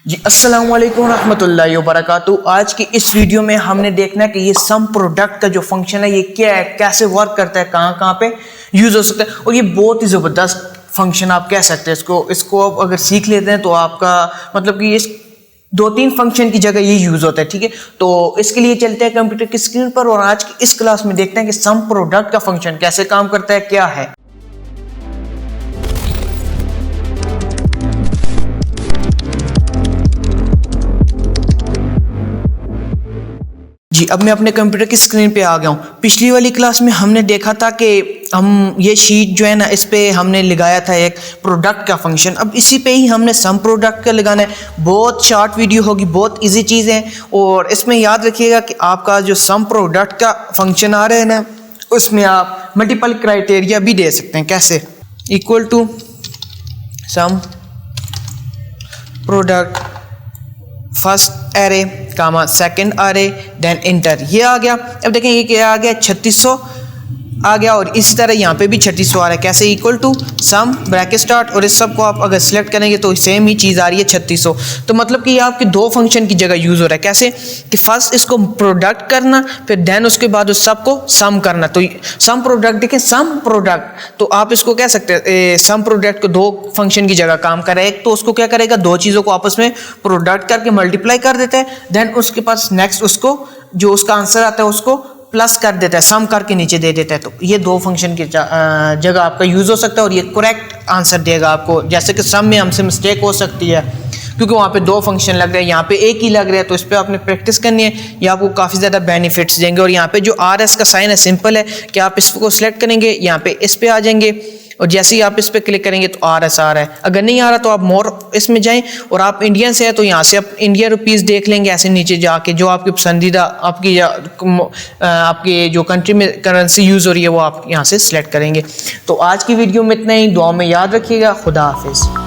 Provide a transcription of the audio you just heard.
जी अस्सलाम वालेकुम रहमतुल्लाहि व बरकातुहू। आज की इस वीडियो में हमने देखना है कि ये सम प्रोडक्ट का जो फंक्शन है ये क्या है, कैसे वर्क करता है, कहाँ कहाँ पे यूज़ हो सकता है। और ये बहुत ही ज़बरदस्त फंक्शन आप कह सकते हैं इसको आप अगर सीख लेते हैं तो आपका मतलब कि इस 2-3 फंक्शन की जगह ये यूज़ होता है। ठीक है, तो इसके लिए चलते हैं कंप्यूटर की स्क्रीन पर और आज की इस क्लास में देखते हैं कि सम प्रोडक्ट का फंक्शन कैसे काम करता है, क्या है। जी अब मैं अपने कंप्यूटर की स्क्रीन पे आ गया हूँ। पिछली वाली क्लास में हमने देखा था कि हम ये शीट जो है ना इस पे हमने लगाया था एक प्रोडक्ट का फंक्शन। अब इसी पे ही हमने सम प्रोडक्ट का लगाना है। बहुत शॉर्ट वीडियो होगी, बहुत इजी चीज़ है और इसमें याद रखिएगा कि आपका जो सम प्रोडक्ट का फंक्शन आ रहा है ना उसमें आप मल्टीपल क्राइटेरिया भी दे सकते हैं। कैसे? Equal to sum product first array comma second array then enter, ये आ गया। अब देखें ये क्या आ गया, 3600 आ गया और इस तरह यहाँ पे भी 3600 आ रहा है। कैसे? Equal to sum bracket start और इस सब को आप अगर सिलेक्ट करेंगे तो सेम ही चीज़ आ रही है 3600। तो मतलब कि ये आपके दो फंक्शन की जगह यूज़ हो रहा है। कैसे कि फर्स्ट इसको प्रोडक्ट करना, फिर देन उसके बाद उस सब को सम करना। तो सम प्रोडक्ट देखें, सम प्रोडक्ट तो आप इसको कह सकते हैं सम प्रोडक्ट को दो फंक्शन की जगह काम करे। एक तो उसको क्या करेगा, दो चीज़ों को आपस में प्रोडक्ट करके मल्टीप्लाई कर देता है, देन उसके पास नेक्स्ट उसको जो उसका आंसर आता है उसको प्लस कर देता है, सम करके नीचे दे देता है। तो ये दो फंक्शन की जगह आपका यूज़ हो सकता है और ये करेक्ट आंसर देगा आपको। जैसे कि सम में हमसे मिस्टेक हो सकती है क्योंकि वहाँ पे दो फंक्शन लग रहे हैं, यहाँ पे एक ही लग रहा है, तो इस पर आपने प्रैक्टिस करनी है। ये आपको काफ़ी ज़्यादा बेनिफिट्स देंगे। और यहाँ पे जो RS का साइन है सिंपल है कि आप इसको सिलेक्ट करेंगे, यहाँ पे इस पे आ जाएंगे और जैसे ही आप इस पे क्लिक करेंगे तो RS आ रहा है। अगर नहीं आ रहा तो आप मोर इसमें जाएं और आप इंडियन से है तो यहाँ से आप इंडिया रुपीज़ देख लेंगे ऐसे नीचे जाके, जो आपकी पसंदीदा आपकी जो कंट्री में करेंसी यूज़ हो रही है वो आप यहाँ से सिलेक्ट करेंगे। तो आज की वीडियो में इतना ही। दुआ में याद रखिएगा। खुदा हाफिज़।